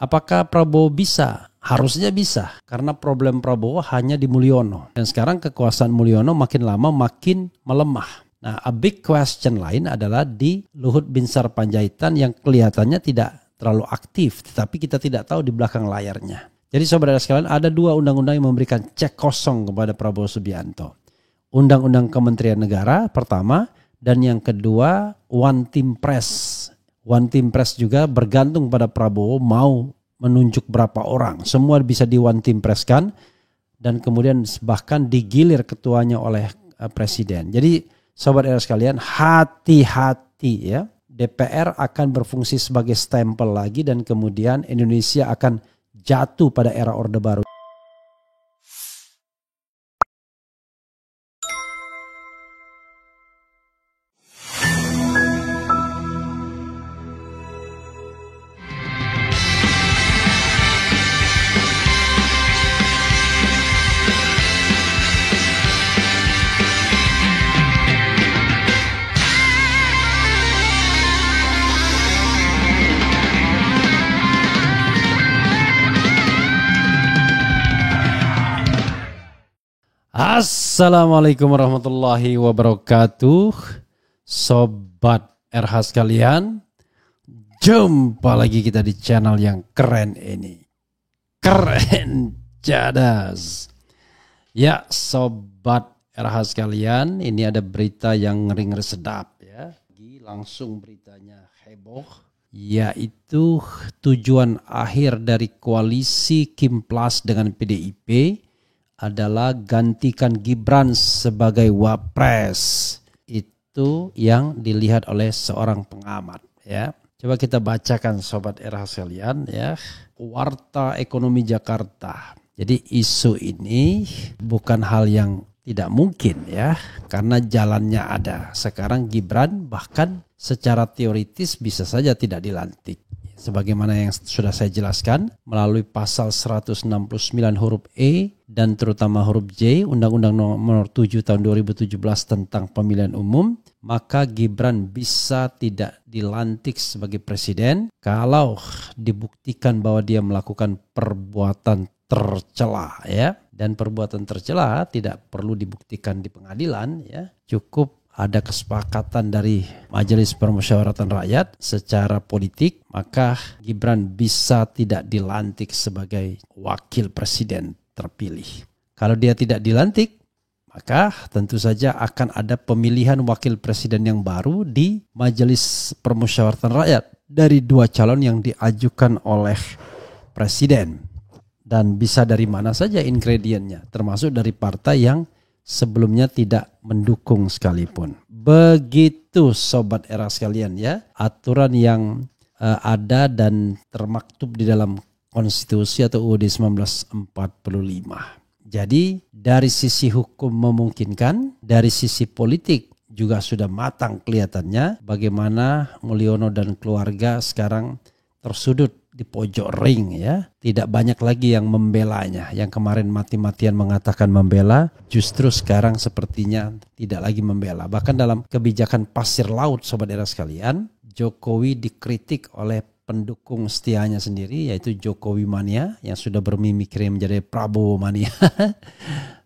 Apakah Prabowo bisa? Harusnya bisa, karena problem Prabowo hanya di Mulyono. Dan sekarang kekuasaan Mulyono makin lama makin melemah. Nah, a big question lain adalah di Luhut Binsar Panjaitan yang kelihatannya tidak terlalu aktif, tetapi kita tidak tahu di belakang layarnya. Jadi saudara sekalian, ada dua undang-undang yang memberikan cek kosong kepada Prabowo Subianto. Undang-undang Kementerian Negara pertama, dan yang kedua One Team Press. One Team Press juga bergantung pada Prabowo mau menunjuk berapa orang. Semua bisa di One Team Press kan, dan kemudian bahkan digilir ketuanya oleh presiden. Jadi sobat era sekalian, hati-hati ya. DPR akan berfungsi sebagai stempel lagi dan kemudian Indonesia akan jatuh pada era Orde Baru. Assalamualaikum warahmatullahi wabarakatuh. Sobat RH sekalian, jumpa lagi kita di channel yang keren ini. Keren cadas. Ya Sobat RH sekalian, ini ada berita yang ngeri-ngeri sedap ya. Langsung beritanya heboh, yaitu tujuan akhir dari koalisi Kim Plus dengan PDIP adalah gantikan Gibran sebagai wapres. Itu yang dilihat oleh seorang pengamat ya. Coba kita bacakan sobat era sekalian ya. Warta Ekonomi Jakarta. Jadi isu ini bukan hal yang tidak mungkin ya, karena jalannya ada. Sekarang Gibran bahkan secara teoritis bisa saja tidak dilantik. Sebagaimana yang sudah saya jelaskan melalui pasal 169 huruf E dan terutama huruf J Undang-Undang nomor 7 tahun 2017 tentang pemilihan umum, maka Gibran bisa tidak dilantik sebagai presiden kalau dibuktikan bahwa dia melakukan perbuatan tercela ya. Dan perbuatan tercela tidak perlu dibuktikan di pengadilan ya. Cukup ada kesepakatan dari Majelis Permusyawaratan Rakyat secara politik, maka Gibran bisa tidak dilantik sebagai wakil presiden terpilih. Kalau dia tidak dilantik, maka tentu saja akan ada pemilihan wakil presiden yang baru di Majelis Permusyawaratan Rakyat dari dua calon yang diajukan oleh presiden. Dan bisa dari mana saja ingredientnya, termasuk dari partai yang sebelumnya tidak mendukung sekalipun. Begitu sobat era sekalian ya, aturan yang ada dan termaktub di dalam konstitusi atau UUD 1945. Jadi dari sisi hukum memungkinkan, dari sisi politik juga sudah matang kelihatannya bagaimana Mulyono dan keluarga sekarang tersudut di pojok ring ya. Tidak banyak lagi yang membelanya. Yang kemarin mati-matian mengatakan membela, justru sekarang sepertinya tidak lagi membela. Bahkan dalam kebijakan pasir laut sobat era sekalian, Jokowi dikritik oleh pendukung setianya sendiri, yaitu Jokowi mania yang sudah bermimikri menjadi Prabowo mania.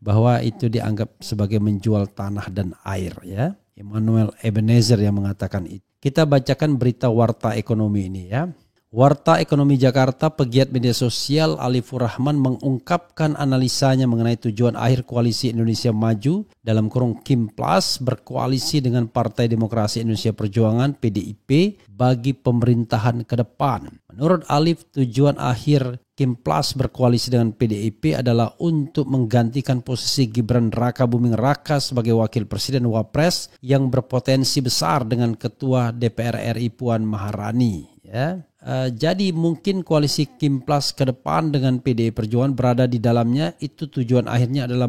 Bahwa itu dianggap sebagai menjual tanah dan air ya. Emmanuel Ebenezer yang mengatakan itu. Kita bacakan berita Warta Ekonomi ini ya. Warta Ekonomi Jakarta, pegiat media sosial Alifur Rahman mengungkapkan analisanya mengenai tujuan akhir koalisi Indonesia Maju dalam kurung Kim Plus berkoalisi dengan Partai Demokrasi Indonesia Perjuangan PDIP bagi pemerintahan ke depan. Menurut Alif, tujuan akhir Kim Plus berkoalisi dengan PDIP adalah untuk menggantikan posisi Gibran Rakabuming Raka sebagai wakil presiden wapres yang berpotensi besar dengan ketua DPR RI Puan Maharani ya. Jadi mungkin koalisi Kim Plus ke depan dengan PDI Perjuangan berada di dalamnya, itu tujuan akhirnya adalah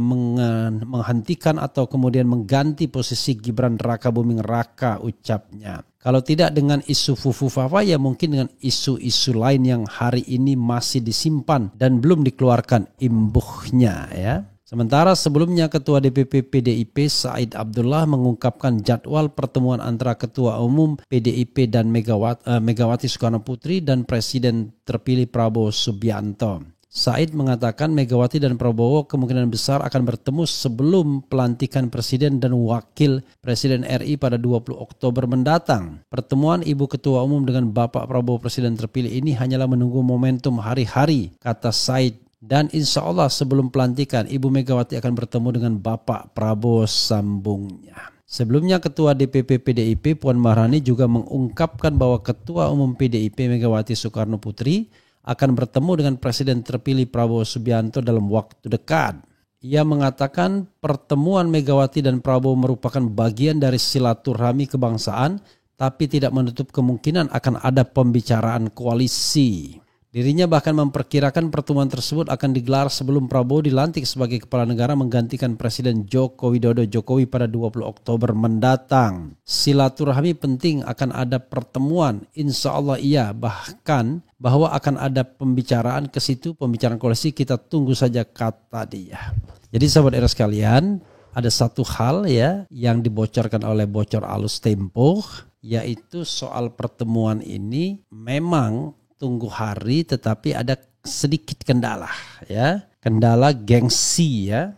menghentikan atau kemudian mengganti posisi Gibran Rakabuming Raka, ucapnya. Kalau tidak dengan isu Fufu Fafa, ya mungkin dengan isu-isu lain yang hari ini masih disimpan dan belum dikeluarkan imbuhnya ya. Sementara sebelumnya Ketua DPP PDIP Said Abdullah mengungkapkan jadwal pertemuan antara Ketua Umum PDIP dan Megawati Soekarno Putri dan Presiden terpilih Prabowo Subianto. Said mengatakan Megawati dan Prabowo kemungkinan besar akan bertemu sebelum pelantikan Presiden dan Wakil Presiden RI pada 20 Oktober mendatang. Pertemuan Ibu Ketua Umum dengan Bapak Prabowo Presiden terpilih ini hanyalah menunggu momentum hari-hari, kata Said. Dan insya Allah sebelum pelantikan Ibu Megawati akan bertemu dengan Bapak Prabowo, sambungnya. Sebelumnya Ketua DPP PDIP Puan Maharani juga mengungkapkan bahwa Ketua Umum PDIP Megawati Soekarno Putri akan bertemu dengan Presiden terpilih Prabowo Subianto dalam waktu dekat. Ia mengatakan pertemuan Megawati dan Prabowo merupakan bagian dari silaturahmi kebangsaan, tapi tidak menutup kemungkinan akan ada pembicaraan koalisi. Dirinya bahkan memperkirakan pertemuan tersebut akan digelar sebelum Prabowo dilantik sebagai kepala negara menggantikan Presiden Joko Widodo pada 20 Oktober mendatang. Silaturahmi penting, akan ada pertemuan, insya Allah iya, bahkan bahwa akan ada pembicaraan ke situ, pembicaraan koalisi, kita tunggu saja, kata dia. Jadi sahabat era sekalian, ada satu hal ya yang dibocorkan oleh Bocor Alus Tempo, yaitu soal pertemuan ini memang tunggu hari, tetapi ada sedikit kendala ya. Kendala gengsi ya.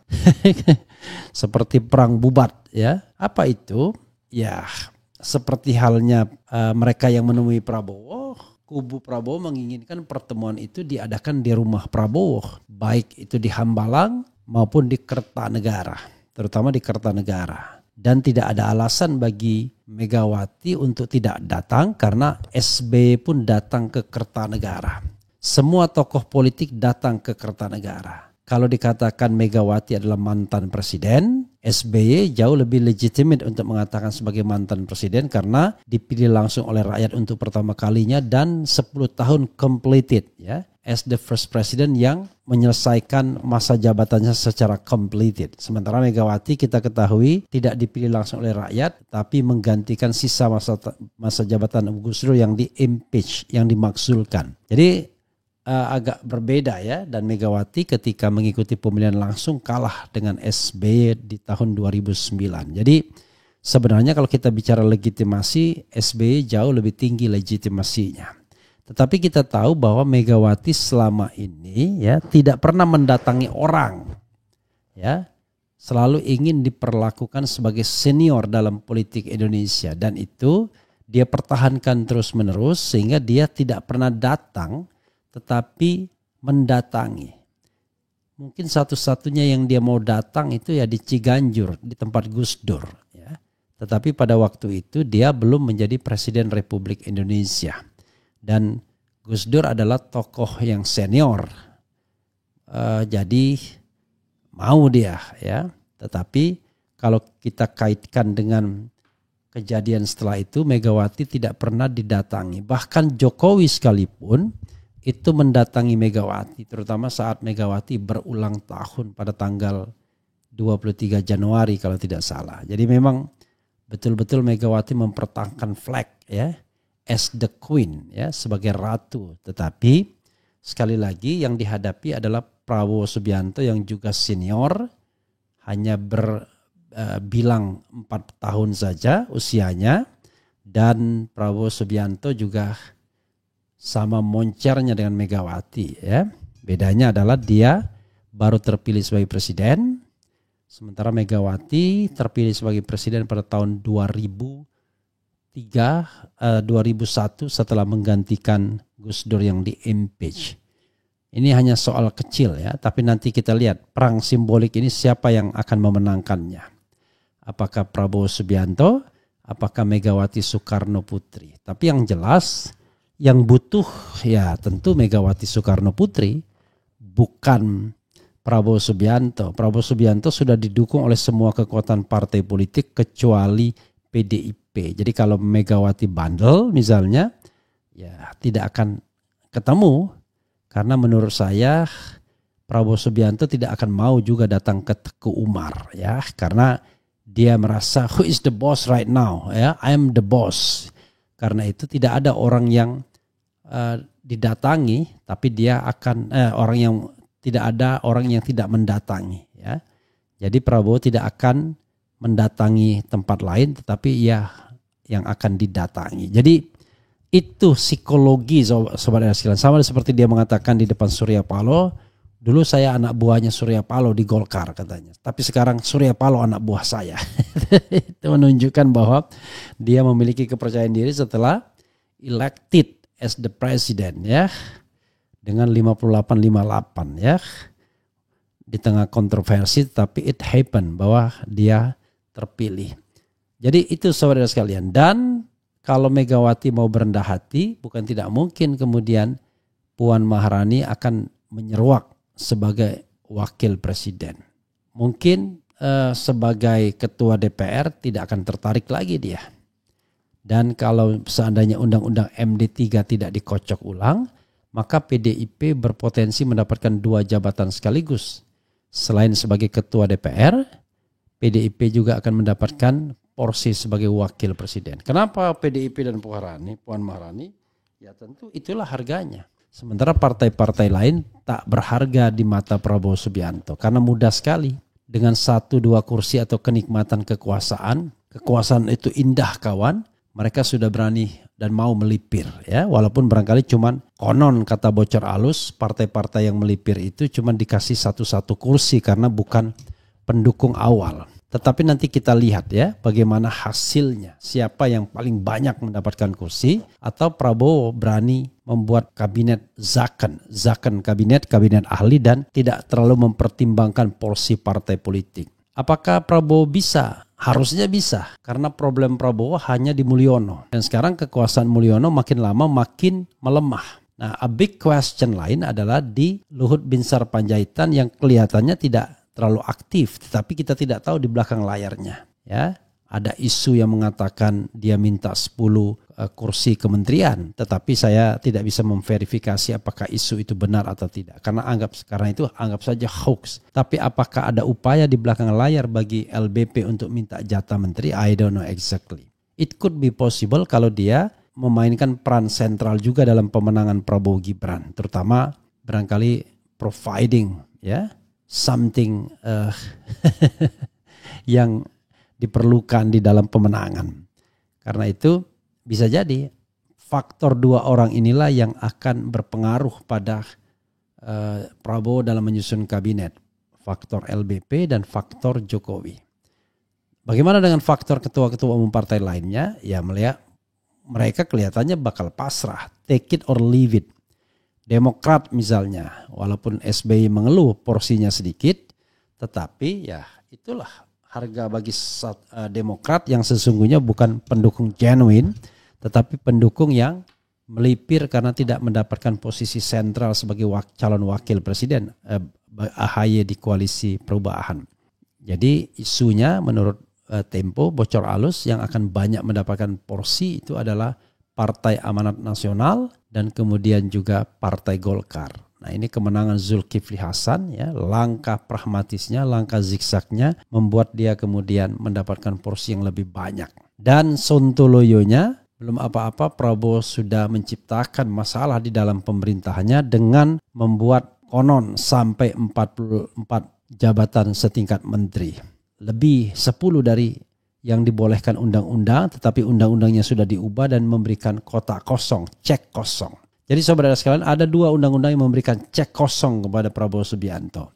Seperti perang bubat ya. Apa itu? Ya, seperti halnya mereka yang menemui Prabowo, kubu Prabowo menginginkan pertemuan itu diadakan di rumah Prabowo, baik itu di Hambalang maupun di Kertanegara, terutama di Kertanegara. Dan tidak ada alasan bagi Megawati untuk tidak datang karena SBY pun datang ke Kertanegara. Semua tokoh politik datang ke Kertanegara. Kalau dikatakan Megawati adalah mantan presiden, SBY jauh lebih legitimate untuk mengatakan sebagai mantan presiden karena dipilih langsung oleh rakyat untuk pertama kalinya dan 10 tahun completed ya. As the first president yang menyelesaikan masa jabatannya secara completed. Sementara Megawati kita ketahui tidak dipilih langsung oleh rakyat, tapi menggantikan sisa masa jabatan Gus Dur yang di-impeach, yang dimakzulkan. Jadi agak berbeda ya, dan Megawati ketika mengikuti pemilihan langsung kalah dengan SBY di tahun 2009. Jadi sebenarnya kalau kita bicara legitimasi, SBY jauh lebih tinggi legitimasinya. Tetapi kita tahu bahwa Megawati selama ini ya tidak pernah mendatangi orang. Ya, selalu ingin diperlakukan sebagai senior dalam politik Indonesia, dan itu dia pertahankan terus-menerus sehingga dia tidak pernah datang tetapi mendatangi. Mungkin satu-satunya yang dia mau datang itu ya di Ciganjur, di tempat Gus Dur ya. Tetapi pada waktu itu dia belum menjadi Presiden Republik Indonesia. Dan Gus Dur adalah tokoh yang senior, jadi mau dia ya. Tetapi kalau kita kaitkan dengan kejadian setelah itu, Megawati tidak pernah didatangi. Bahkan Jokowi sekalipun itu mendatangi Megawati, terutama saat Megawati berulang tahun pada tanggal 23 Januari kalau tidak salah. Jadi memang betul-betul Megawati mempertahankan flag ya, as the queen ya, sebagai ratu. Tetapi sekali lagi yang dihadapi adalah Prabowo Subianto yang juga senior, hanya berbilang 4 tahun saja usianya, dan Prabowo Subianto juga sama moncernya dengan Megawati ya. Bedanya adalah dia baru terpilih sebagai presiden, sementara Megawati terpilih sebagai presiden pada tahun 2001 setelah menggantikan Gus Dur yang di-impeach. Ini hanya soal kecil ya, tapi nanti kita lihat perang simbolik ini siapa yang akan memenangkannya. Apakah Prabowo Subianto, apakah Megawati Soekarno Putri. Tapi yang jelas yang butuh ya tentu Megawati Soekarno Putri, bukan Prabowo Subianto. Prabowo Subianto sudah didukung oleh semua kekuatan partai politik kecuali PDIP. Jadi kalau Megawati bandel misalnya, ya tidak akan ketemu. Karena menurut saya Prabowo Subianto tidak akan mau juga datang ke Teguh Umar ya, karena dia merasa who is the boss right now ya, I am the boss. Karena itu tidak ada orang yang didatangi, tapi dia akan tidak ada orang yang tidak mendatangi ya. Jadi Prabowo tidak akan mendatangi tempat lain, tetapi ia yang akan didatangi. Jadi itu psikologi Sobat Era sekalian. Sama seperti dia mengatakan di depan Surya Paloh, dulu saya anak buahnya Surya Paloh di Golkar katanya. Tapi sekarang Surya Paloh anak buah saya. Itu menunjukkan bahwa dia memiliki kepercayaan diri setelah elected as the president ya. Dengan 58-58 ya. Di tengah kontroversi, tapi it happen bahwa dia terpilih. Jadi itu saudara sekalian. Dan kalau Megawati mau berendah hati, bukan tidak mungkin kemudian Puan Maharani akan menyeruak sebagai wakil presiden. Mungkin sebagai ketua DPR tidak akan tertarik lagi dia. Dan kalau seandainya undang-undang MD3 tidak dikocok ulang, maka PDIP berpotensi mendapatkan 2 jabatan sekaligus. Selain sebagai ketua DPR, PDIP juga akan mendapatkan porsi sebagai wakil presiden. Kenapa PDIP dan Puan Maharani? Ya tentu itulah harganya. Sementara partai-partai lain tak berharga di mata Prabowo Subianto. Karena mudah sekali. Dengan 1-2 kursi atau kenikmatan kekuasaan. Kekuasaan itu indah kawan. Mereka sudah berani dan mau melipir ya, walaupun barangkali cuman konon kata bocor alus partai-partai yang melipir itu cuman dikasih 1 kursi karena bukan pendukung awal. Tetapi nanti kita lihat ya bagaimana hasilnya, siapa yang paling banyak mendapatkan kursi, atau Prabowo berani membuat kabinet zaken kabinet ahli dan tidak terlalu mempertimbangkan porsi partai politik. Apakah Prabowo bisa? Harusnya bisa, karena problem Prabowo hanya di Mulyono. Dan sekarang kekuasaan Mulyono makin lama makin melemah. Nah, a big question lain adalah di Luhut Binsar Panjaitan yang kelihatannya tidak terlalu aktif, tetapi kita tidak tahu di belakang layarnya. Ya, ada isu yang mengatakan dia minta 10 kursi kementerian, tetapi saya tidak bisa memverifikasi apakah isu itu benar atau tidak. Karena sekarang itu anggap saja hoax. Tapi apakah ada upaya di belakang layar bagi LBP untuk minta jatah menteri? I don't know exactly. It could be possible kalau dia memainkan peran sentral juga dalam pemenangan Prabowo Gibran, terutama barangkali providing ya something yang diperlukan di dalam pemenangan. Karena itu bisa jadi faktor 2 orang inilah yang akan berpengaruh pada Prabowo dalam menyusun kabinet. Faktor LBP dan faktor Jokowi. Bagaimana dengan faktor ketua-ketua umum partai lainnya? Ya melihat mereka kelihatannya bakal pasrah. Take it or leave it. Demokrat misalnya, walaupun SBY mengeluh porsinya sedikit, tetapi ya itulah harga bagi Demokrat yang sesungguhnya bukan pendukung genuine, tetapi pendukung yang melipir karena tidak mendapatkan posisi sentral sebagai calon wakil presiden AHY di koalisi perubahan. Jadi isunya menurut Tempo bocor alus yang akan banyak mendapatkan porsi itu adalah Partai Amanat Nasional dan kemudian juga Partai Golkar. Nah ini kemenangan Zulkifli Hasan ya, langkah pragmatisnya, langkah zigzagnya membuat dia kemudian mendapatkan porsi yang lebih banyak. Dan sontoloyonya belum apa-apa Prabowo sudah menciptakan masalah di dalam pemerintahannya dengan membuat konon sampai 44 jabatan setingkat menteri. Lebih 10 dari yang dibolehkan undang-undang, tetapi undang-undangnya sudah diubah dan memberikan kotak kosong, cek kosong. Jadi saudara sekalian ada 2 undang-undang yang memberikan cek kosong kepada Prabowo Subianto.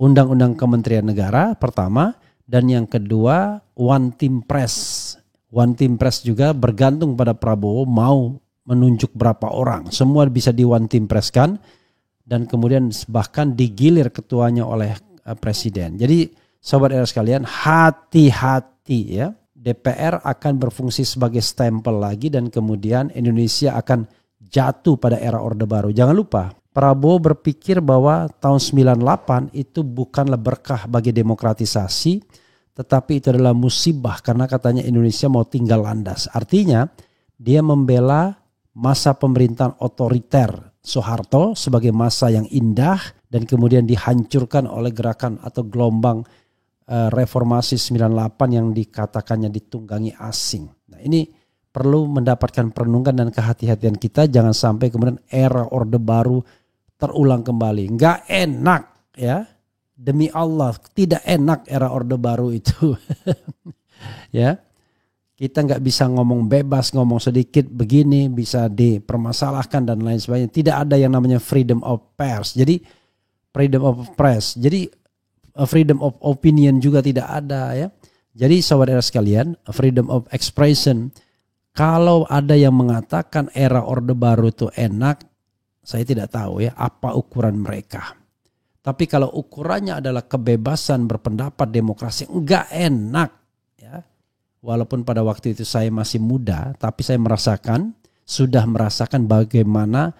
Undang-undang Kementerian Negara pertama dan yang kedua One Team Press. One Team Press juga bergantung pada Prabowo mau menunjuk berapa orang. Semua bisa di One Team Press kan dan kemudian bahkan digilir ketuanya oleh presiden. Jadi Sobat Era sekalian, hati-hati ya. DPR akan berfungsi sebagai stempel lagi dan kemudian Indonesia akan jatuh pada era Orde Baru. Jangan lupa, Prabowo berpikir bahwa tahun 98 itu bukanlah berkah bagi demokratisasi, tetapi itu adalah musibah karena katanya Indonesia mau tinggal landas. Artinya, dia membela masa pemerintahan otoriter Soeharto sebagai masa yang indah dan kemudian dihancurkan oleh gerakan atau gelombang reformasi 98 yang dikatakannya ditunggangi asing. Nah ini perlu mendapatkan perenungan dan kehati-hatian kita, jangan sampai kemudian era Orde Baru terulang kembali. Nggak enak ya Demi Allah, tidak enak era Orde Baru itu. Ya, kita nggak bisa ngomong bebas, ngomong sedikit begini bisa dipermasalahkan dan lain sebagainya. Tidak ada yang namanya freedom of pers. Jadi freedom of press. Jadi freedom of opinion juga tidak ada ya. Jadi saudara sekalian, freedom of expression. Kalau ada yang mengatakan era Orde Baru itu enak, saya tidak tahu ya apa ukuran mereka. Tapi kalau ukurannya adalah kebebasan berpendapat, demokrasi, enggak enak ya. Walaupun pada waktu itu saya masih muda, tapi saya sudah merasakan bagaimana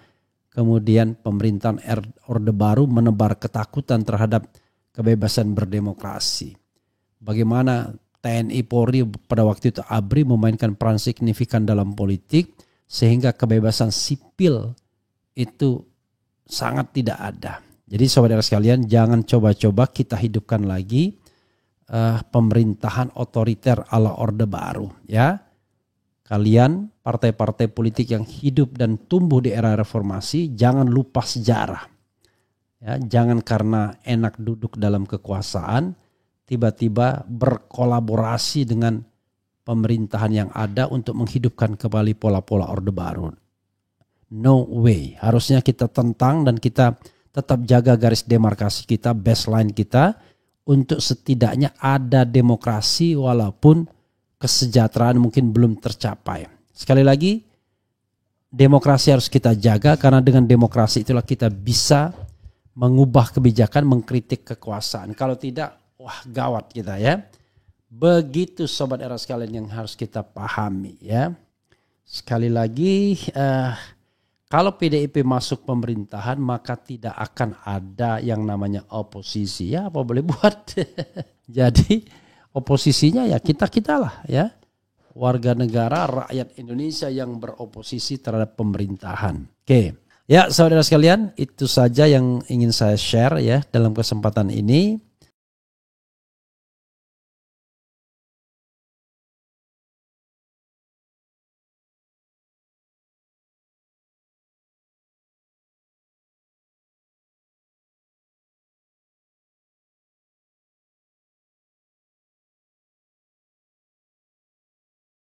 kemudian pemerintahan Orde Baru menebar ketakutan terhadap kebebasan berdemokrasi. Bagaimana TNI Polri pada waktu itu ABRI memainkan peran signifikan dalam politik sehingga kebebasan sipil itu sangat tidak ada. Jadi saudara sekalian, jangan coba-coba kita hidupkan lagi pemerintahan otoriter ala Orde Baru ya. Kalian partai-partai politik yang hidup dan tumbuh di era reformasi, jangan lupa sejarah. Ya, jangan karena enak duduk dalam kekuasaan tiba-tiba berkolaborasi dengan pemerintahan yang ada untuk menghidupkan kembali pola-pola Orde Baru. No way. Harusnya kita tentang dan kita tetap jaga garis demarkasi kita, baseline kita, untuk setidaknya ada demokrasi walaupun kesejahteraan mungkin belum tercapai. Sekali lagi, demokrasi harus kita jaga karena dengan demokrasi itulah kita bisa mengubah kebijakan, mengkritik kekuasaan. Kalau tidak, wah gawat kita ya. Begitu sobat era sekalian yang harus kita pahami ya. Sekali lagi, kalau PDIP masuk pemerintahan maka tidak akan ada yang namanya oposisi. Ya apa boleh buat. Jadi oposisinya ya kita lah ya. Warga negara rakyat Indonesia yang beroposisi terhadap pemerintahan. Oke. Ya saudara sekalian, itu saja yang ingin saya share ya dalam kesempatan ini.